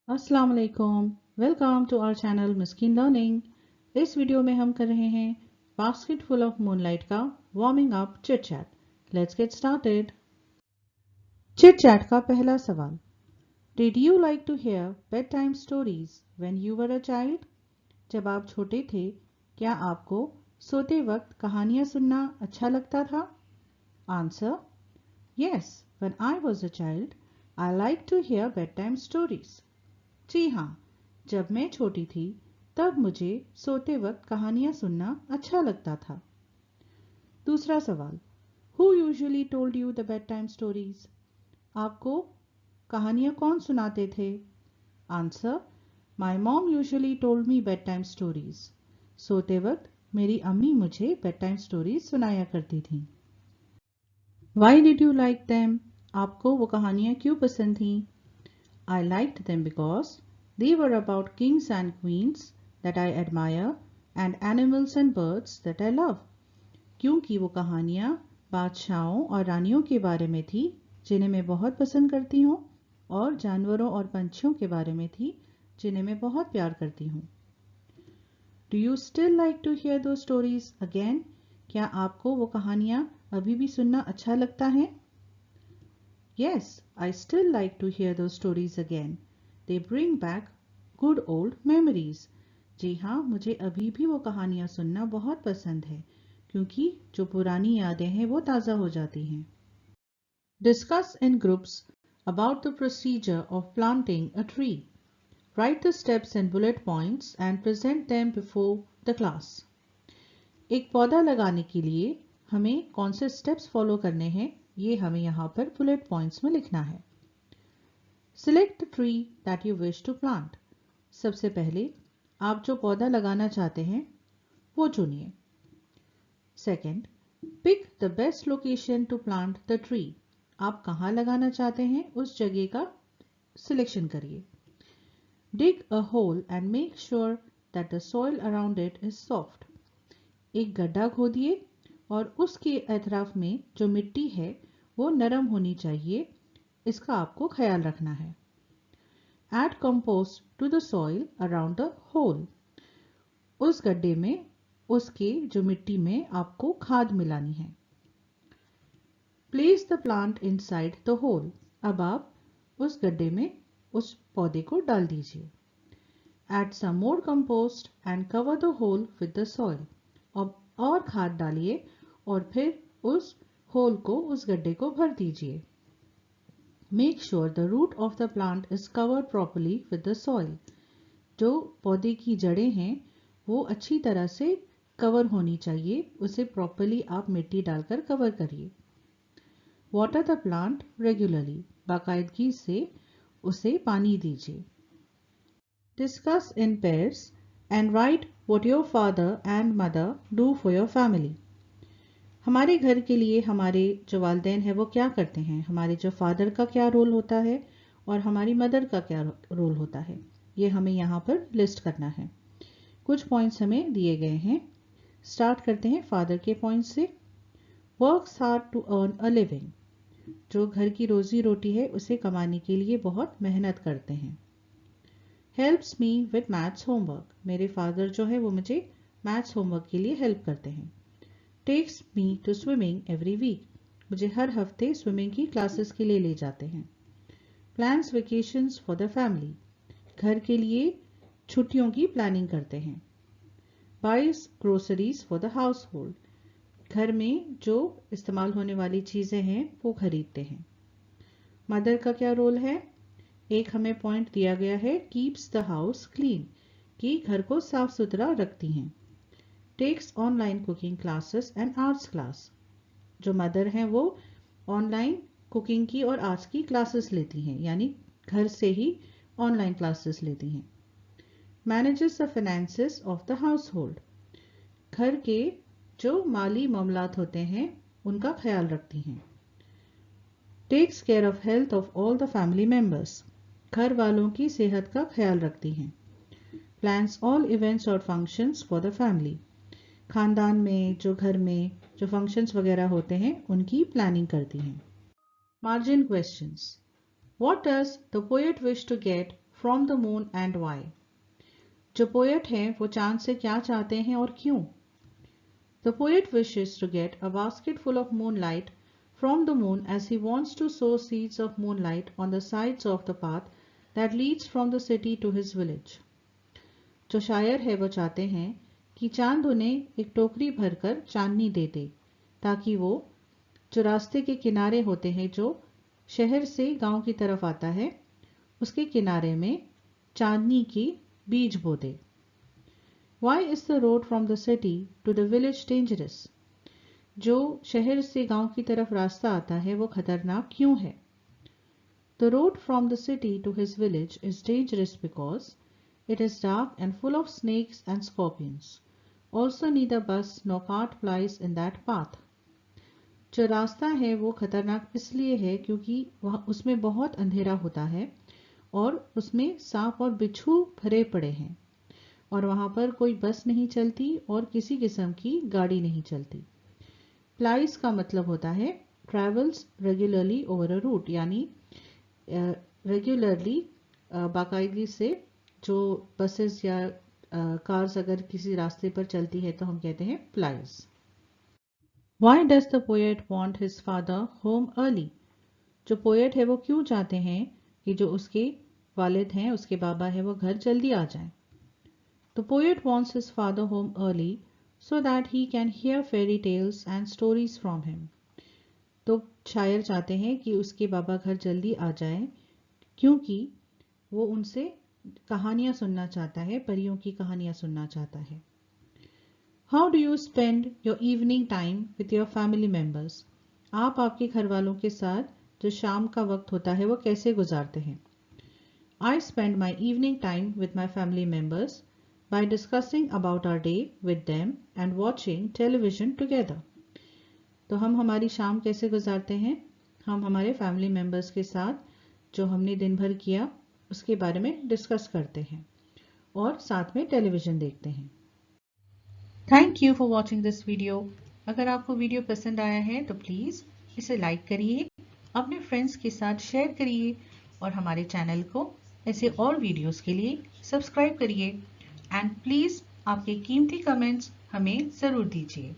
अस्सलाम वालेकुम। Welcome to our channel Miskin learning. इस वीडियो में हम कर रहे हैं बास्केट फुल ऑफ मूनलाइट का warming up chit chat. Let's get started. Chit chat का पहला सवाल, did you like to hear bedtime stories when you were a child? जब आप छोटे थे, क्या आपको सोते वक्त कहानियां सुनना अच्छा लगता था? Answer, yes, when I was a child I like to hear bedtime stories. जी हाँ, जब मैं छोटी थी तब मुझे सोते वक्त कहानियां सुनना अच्छा लगता था। दूसरा सवाल, who usually told you the bed time stories? आपको कहानियां कौन सुनाते थे? Answer, my mom usually told me bed time stories. सोते वक्त मेरी अम्मी मुझे बेड टाइम स्टोरीज सुनाया करती थी। Why did you like them? आपको वो कहानियां क्यों पसंद थी? I liked them because they were about kings and queens that I admire and animals and birds that I love. क्योंकि वो कहानियाँ बादशाहों और रानियों के बारे में थी जिन्हें मैं बहुत पसंद करती हूँ, और जानवरों और पंछियों के बारे में थी जिन्हें मैं बहुत प्यार करती हूँ। Do you still like to hear those stories again? क्या आपको वो कहानियाँ अभी भी सुनना अच्छा लगता है? Yes, I still like to hear those stories again. They bring back good old memories. जी हाँ, मुझे अभी भी वो कहानियाँ सुनना बहुत पसंद है क्योंकि जो पुरानी यादें हैं वो ताज़ा हो जाती हैं। Discuss in groups about the procedure of planting a tree. Write the steps in bullet points and present them before the class. एक पौधा लगाने के लिए हमें कौन से स्टेप्स फॉलो करने हैं, ये हमें यहाँ पर बुलेट पॉइंट्स में लिखना है। Select the tree that you wish to plant. सबसे पहले आप जो पौधा लगाना चाहते हैं वो चुनिए। Second, pick the best location to plant the tree. आप कहाँ लगाना चाहते हैं उस जगह का सिलेक्शन करिए। Dig a hole and make sure that the soil around it is soft. एक गड्ढा खोदिए और उसके अतराफ में जो मिट्टी है वो नरम होनी चाहिए, इसका आपको ख्याल रखना है। Add compost to the soil around the hole. उस गड्ढे में उसके जो मिट्टी में आपको खाद मिलानी है। Place the plant inside the hole. अब आप उस गड्ढे में उस पौधे को डाल दीजिए। Add some more compost and cover the hole with the soil. अब और खाद डालिए और फिर उस होल को, उस गड्ढे को भर दीजिए। Make sure the root of the plant is covered properly with the soil. जो पौधे की जड़ें हैं वो अच्छी तरह से कवर होनी चाहिए, उसे प्रॉपरली आप मिट्टी डालकर कवर करिए। Water the plant regularly. बाकायदगी से उसे पानी दीजिए। Discuss in pairs and write what your father and mother do for your family. हमारे घर के लिए हमारे जो वालिदैन हैं वो क्या करते हैं, हमारे जो फादर का क्या रोल होता है और हमारी मदर का क्या रोल होता है, ये हमें यहाँ पर लिस्ट करना है। कुछ पॉइंट्स हमें दिए गए हैं। स्टार्ट करते हैं फादर के पॉइंट से। Works hard to earn a living. जो घर की रोजी रोटी है उसे कमाने के लिए बहुत मेहनत करते हैं। Helps me with maths homework. मेरे फादर जो है वो मुझे मैथ्स होमवर्क के लिए हेल्प करते हैं। Takes me to swimming every week. मुझे हर हफ्ते स्विमिंग की क्लासेस के लिए ले जाते हैं। Plans vacations for the family. घर के लिए छुट्टियों की प्लानिंग करते हैं। Buys groceries for the household. घर में जो इस्तेमाल होने वाली चीज़ें हैं वो खरीदते हैं। मदर का क्या रोल है? एक हमें पॉइंट दिया गया है, कीप्स द हाउस क्लीन, कि घर को साफ सुथरा रखती हैं। Takes online cooking classes and arts class. जो मदर हैं वो ऑनलाइन कुकिंग की और आर्ट्स की क्लासेस लेती हैं, यानी घर से ही ऑनलाइन क्लासेस लेती हैं। Manages the finances of the household. घर के जो माली मामलात होते हैं उनका ख्याल रखती हैं। Takes care of health of all the family members. घर वालों की सेहत का ख्याल रखती हैं। प्लान्स ऑल इवेंट्स और फंक्शंस फॉर द फैमिली। खानदान में जो घर में जो फंक्शंस वगैरह होते हैं उनकी प्लानिंग करती हैं। Margin questions. What does the poet wish to get from the moon and why? जो पोएट हैं वो चांद से क्या चाहते हैं और क्यों? The poet wishes to get a basket full of moonlight from the moon as he wants to sow seeds of moonlight on the sides of the path that leads from the city to his village. जो शायर है वो चाहते हैं कि चांद उन्हें एक टोकरी भरकर चांदनी दे दे ताकि वो जो रास्ते के किनारे होते हैं जो शहर से गांव की तरफ आता है उसके किनारे में चांदनी की बीज बो दे. Why is the road from the city to the village dangerous? जो शहर से गांव की तरफ रास्ता आता है वो खतरनाक क्यों है? The road from the city to his village is dangerous because it is dark and full of snakes and scorpions. Also neither bus nor cart flies in that path. जो रास्ता है वो खतरनाक इसलिए है क्योंकि वह उसमें बहुत अंधेरा होता है और उसमें सांप और बिच्छू भरे पड़े हैं और वहां पर कोई बस नहीं चलती और किसी किस्म की गाड़ी नहीं चलती. फ्लाइज का मतलब होता है travels regularly over a route, यानी रेगुलरली बाकायदगी से जो बसेस या कार्स अगर किसी रास्ते पर चलती है तो हम कहते हैं flies. Why does the poet want his father home early? जो पोएट है वो क्यों चाहते हैं कि जो उसके वालिद हैं उसके बाबा है वो घर जल्दी आ जाएं. The poet wants his father home early so that he can hear fairy tales and stories from him. तो शायर चाहते हैं कि उसके बाबा घर जल्दी आ जाएं क्योंकि वो उनसे कहानियां सुनना चाहता है, परियों की कहानियां सुनना चाहता है. How do you spend your evening time with your family members? आप आपके घर वालों के साथ जो शाम का वक्त होता है वो कैसे गुजारते हैं? I spend my evening time with my family members by discussing about our day with them and watching television together. तो हम हमारी शाम कैसे गुजारते हैं? हम हमारे फैमिली मेंबर्स के साथ जो हमने दिन भर किया उसके बारे में डिस्कस करते हैं और साथ में टेलीविज़न देखते हैं. Thank you for watching this video. अगर आपको वीडियो पसंद आया है तो प्लीज़ इसे लाइक करिए, अपने फ्रेंड्स के साथ शेयर करिए और हमारे चैनल को ऐसे और वीडियोस के लिए सब्सक्राइब करिए. एंड प्लीज़ आपके कीमती कमेंट्स हमें ज़रूर दीजिए.